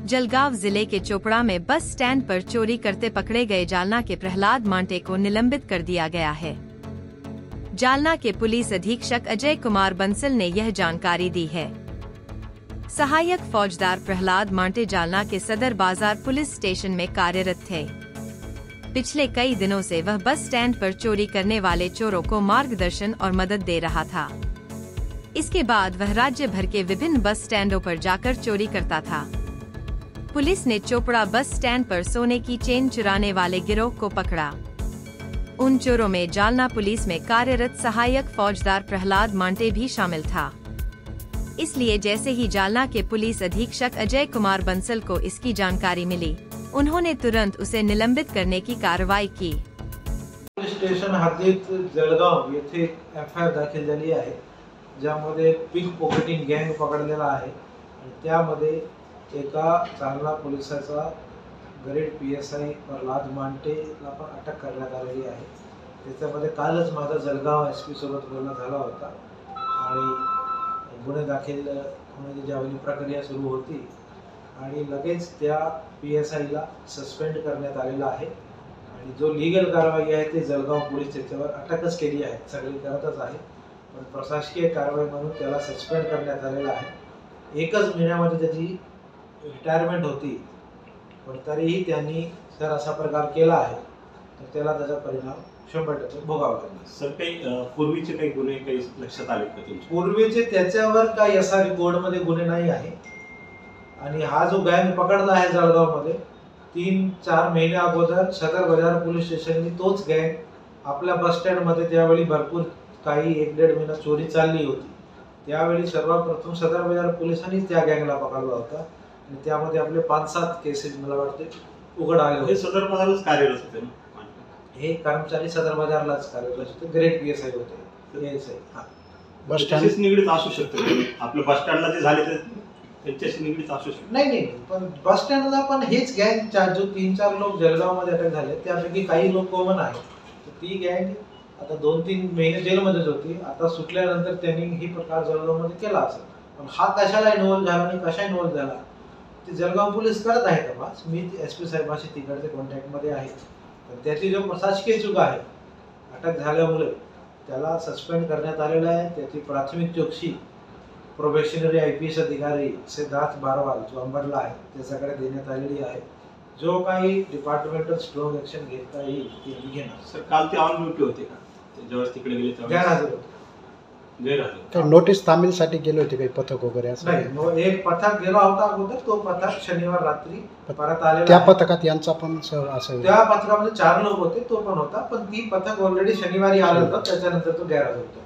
जलगांव जिले के चोपड़ा में bus stand पर चोरी करते पकड़े गए जालना के प्रहलाद मांटे को निलंबित कर दिया गया है। जालना के पुलिस अधीक्षक अजय कुमार बंसल ने यह जानकारी दी है। सहायक फौजदार प्रहलाद मांटे जालना के सदर बाजार पुलिस स्टेशन में कार्यरत थे। पिछले कई दिनों से वह बस स्टैंड पर चोरी करने वाले चोरों को मार्गदर्शन और मदद दे रहा था। इसके बाद वह राज्य भर के विभिन्न बस स्टैंडों पर जाकर चोरी करता था। पुलिस ने चोपड़ा बस स्टैंड पर सोने की चेन चुराने वाले गिरोह को पकड़ा। उन चोरों में जालना पुलिस में कार्यरत सहायक फौजदार प्रहलाद मांटे भी शामिल था। इसलिए जैसे ही जालना के पुलिस अधीक्षक अजय कुमार बंसल को इसकी जानकारी मिली, उन्होंने तुरंत उसे निलंबित करने की कार्रवाई की। पुलिस स्टेशन हद्दीत जळगाव येथे एफआयआर दाखल झाली आहे, ज्यामध्ये पिक पॉकेटिंग गँग पकडलेला आहे आणि त्यामध्ये एका जालना पोलिसाचा ग्रेड PSI प्रहलाद मांटेला पण अटक करण्यात आलेली आहे। त्याच्यामध्ये कालच माझा जळगाव SP सोबत बोलणं झाला होता आणि गुन्हे दाखल होण्याची ज्यावेळी प्रक्रिया सुरू होती आणि लगेच त्या PSIला सस्पेंड करण्यात आलेला आहे आणि जो लीगल कारवाई आहे ते जळगाव पोलीस त्याच्यावर अटकच केली आहे, सगळी करतच आहे, पण प्रशासकीय कारवाई म्हणून त्याला सस्पेंड करण्यात आलेला आहे। एकच महिन्यामध्ये त्याची रिटायरमेंट होती, पण तरीही त्यांनी जर असा प्रकार केला आहे तर त्याला त्याचा परिणाम 100% भोगावा लागेल। सर, काही पूर्वीचे काही गुन्हे काही लक्षात आले का तुमच्या? पूर्वीचे त्याच्यावर काही असा रिकॉर्डमध्ये गुन्हे नाही आहे आणि हा जो गँग पकडला आहे जळगावमध्ये 3-4 महिने अगोदर सदर बाजार पोलीस स्टेशननी तोच गँग आपल्या बस स्टँडमध्ये त्यावेळी भरपूर काही 1-1.5 महिना चोरी चालली होती। त्यावेळी सर्वप्रथम सदर बाजार पोलिसांनी त्या गँगला पकडला होता आणि त्यामध्ये आपले 5-7 केसेस मला वाटते उघड आले होते। सदर बाजारलाच कार्यरत होते ना? हे कर्मचारी सदर बाजारलाच कार्यरत होते, ग्रेड PSI होते। हां, बस स्टँडशी निगडीत असू शकते, आपल्या बस स्टँडला जे झाले ते त्यांच्याशी निगडीत असू शकते? नाही, पण बस स्टँडला पण हेच गँग जो 3-4 लोक जळगावमध्ये अटक झाले त्यापैकी काही लोक कॉमन आहेत। तर ती गँग आता 2-3 महिने जेलमध्येच होती, आता सुटल्यानंतर त्यांनी ही प्रकार जळगावमध्ये केला असेल, पण हा कशाला इन्व्हॉल्व झाला आणि कशा इन्व्हॉल्व झाला ते जळगाव पोलीस करत आहे तपास। मी SP साहेबांशी तिकडचे कॉन्टॅक्टमध्ये आहे, पण त्याची जो प्रशासकीय चूक आहे, अटक झाल्यामुळे त्याला सस्पेंड करण्यात आलेला आहे। त्याची प्राथमिक चौकशी प्रोबेशनरी IPS अधिकारी सिद्धार्थ बारवाल जो अंबरला आहे त्याच्याकडे देण्यात आलेली आहे। जो काही डिपार्टमेंटल स्ट्रॉंग ॲक्शन घेता येईल ते घेणार। सर, काल ते ऑन ड्युटी होते का? जेव्हा तिकडे गेले तेव्हा गैरहजर होते। काही नोटीस तामीलसाठी गेले होते काही पथक वगैरे असं? नाही, एक पथक गेला होता अगोदर, तो पथक शनिवार रात्री परत आलेला। त्या पथकात यांचा पण असं? त्या पथकामध्ये 4 लोक होते, तो पण होता, पण ती पथक ऑलरेडी शनिवारी आलं होतं, त्याच्यानंतर तो गैरहजर होता।